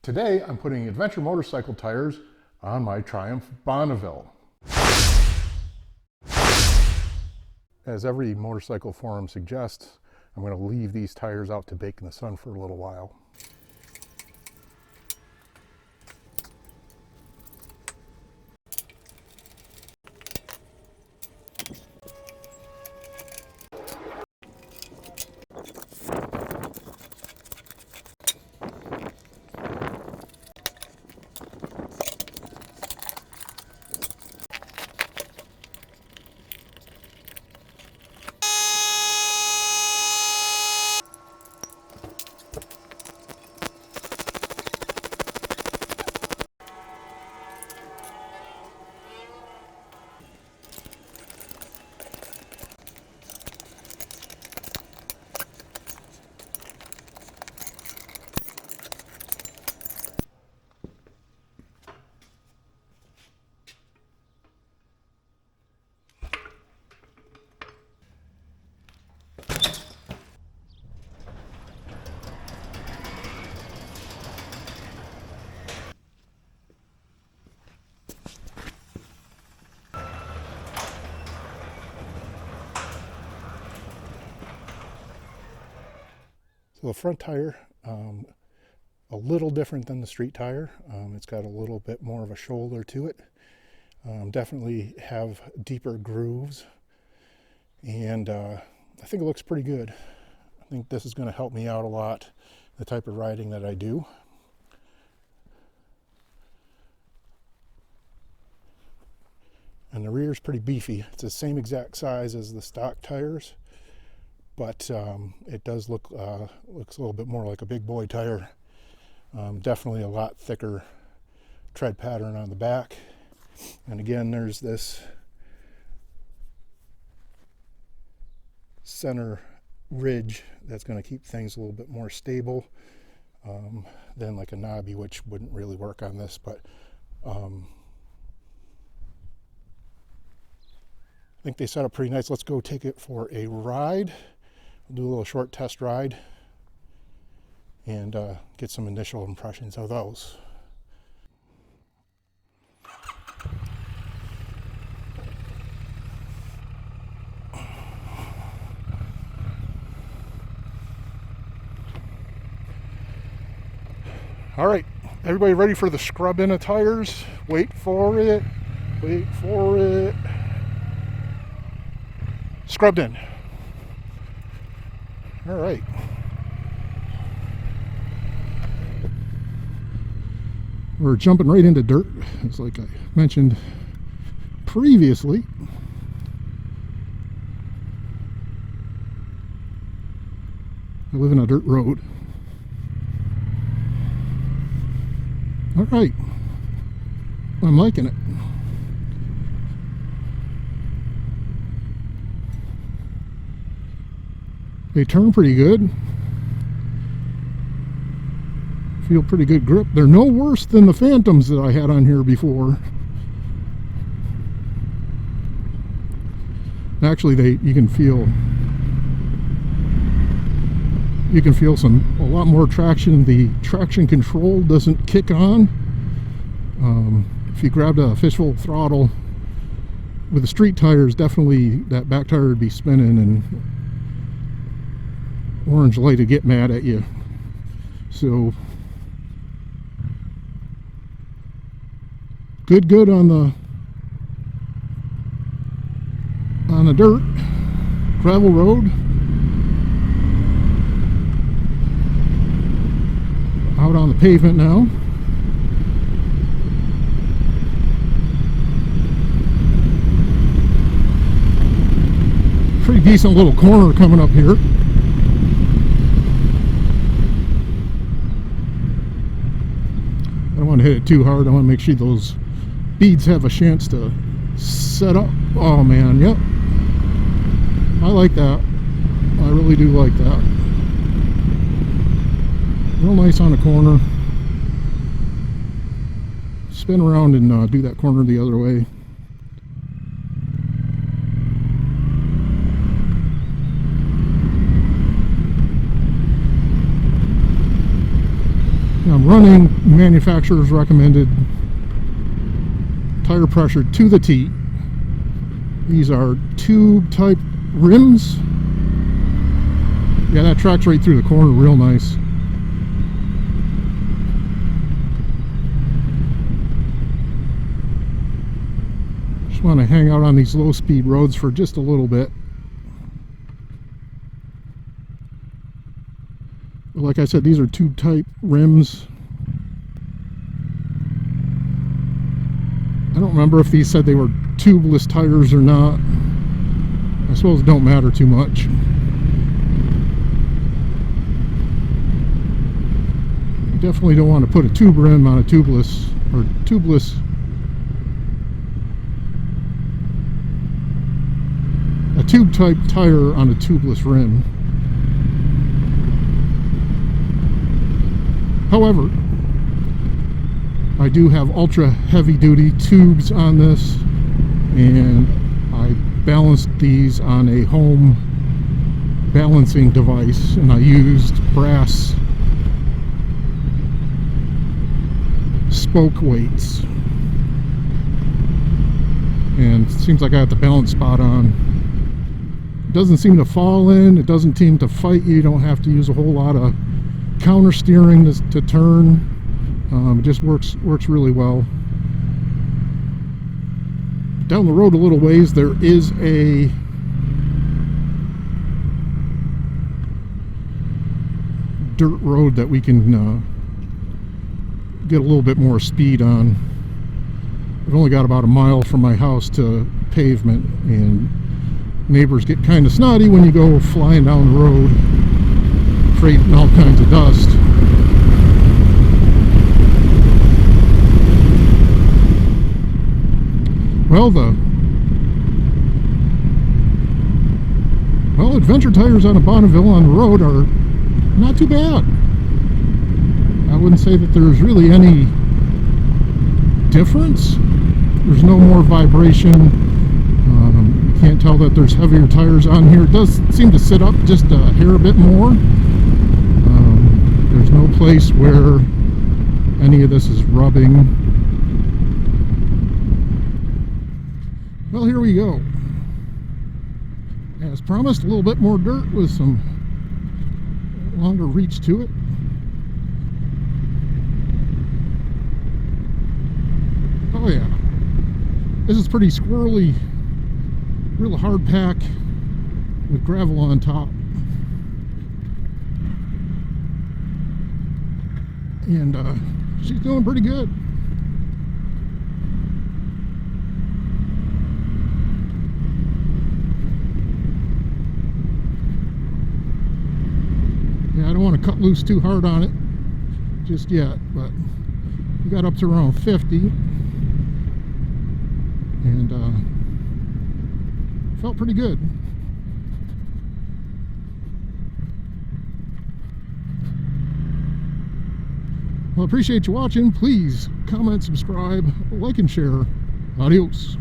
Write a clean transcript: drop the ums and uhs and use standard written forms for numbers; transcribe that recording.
Today I'm putting adventure motorcycle tires on my Triumph Bonneville. As every motorcycle forum suggests, I'm going to leave these tires out to bake in the sun for a little while. So the front tire, a little different than the street tire. It's got a little bit more of a shoulder to it. Definitely have deeper grooves, and I think it looks pretty good. I think this is going to help me out a lot, the type of riding that I do. And the rear is pretty beefy. It's the same exact size as the stock tires, but it does looks a little bit more like a big boy tire. Definitely a lot thicker tread pattern on the back. And again, there's this center ridge that's going to keep things a little bit more stable than like a knobby, which wouldn't really work on this, but I think they set up pretty nice. Let's go take it for a ride. We'll do a little short test ride and get some initial impressions of those. All right, everybody ready for the scrub in of tires? Wait for it, wait for it. Scrubbed in. All right. We're jumping right into dirt. It's like I mentioned previously. I live in a dirt road. All right. I'm liking it. They turn pretty good. Feel pretty good grip. They're no worse than the Phantoms that I had on here before. Actually, you can feel a lot more traction. The traction control doesn't kick on. If you grabbed a fishbowl throttle with the street tires, definitely that back tire would be spinning and orange light to get mad at you. So good on the dirt gravel road. Out on the pavement now. Pretty decent little corner coming up here. I don't want to hit it too hard. I want to make sure those beads have a chance to set up. Oh man, yep. I like that. I really do like that. Real nice on the corner. Spin around and do that corner the other way. I'm running manufacturer's recommended tire pressure to the T. These are tube type rims. Yeah, that tracks right through the corner real nice. Just want to hang out on these low speed roads for just a little bit. But like I said, these are tube type rims. I don't remember if these said they were tubeless tires or not. I suppose it don't matter too much. You definitely don't want to put a tube rim on a tubeless, or tubeless. A tube type tire on a tubeless rim. However, I do have ultra heavy duty tubes on this, and I balanced these on a home balancing device, and I used brass spoke weights, and it seems like I got the balance spot on. It doesn't seem to fall in, it doesn't seem to fight you. You don't have to use a whole lot of counter steering to turn. It just works really well. Down the road a little ways, there is a dirt road that we can get a little bit more speed on. I've only got about a mile from my house to pavement, and neighbors get kind of snotty when you go flying down the road, creating all kinds of dust. Well, adventure tires on a Bonneville on the road are not too bad. I wouldn't say that there's really any difference. There's no more vibration. You can't tell that there's heavier tires on here. It does seem to sit up just a hair a bit more. There's no place where any of this is rubbing. Well, here we go. As promised, a little bit more dirt with some longer reach to it. Oh yeah, this is pretty squirrely, real hard pack with gravel on top. And she's doing pretty good. Yeah, I don't want to cut loose too hard on it just yet, but we got up to around 50, and felt pretty good. Well, I appreciate you watching. Please comment, subscribe, like, and share. Adios.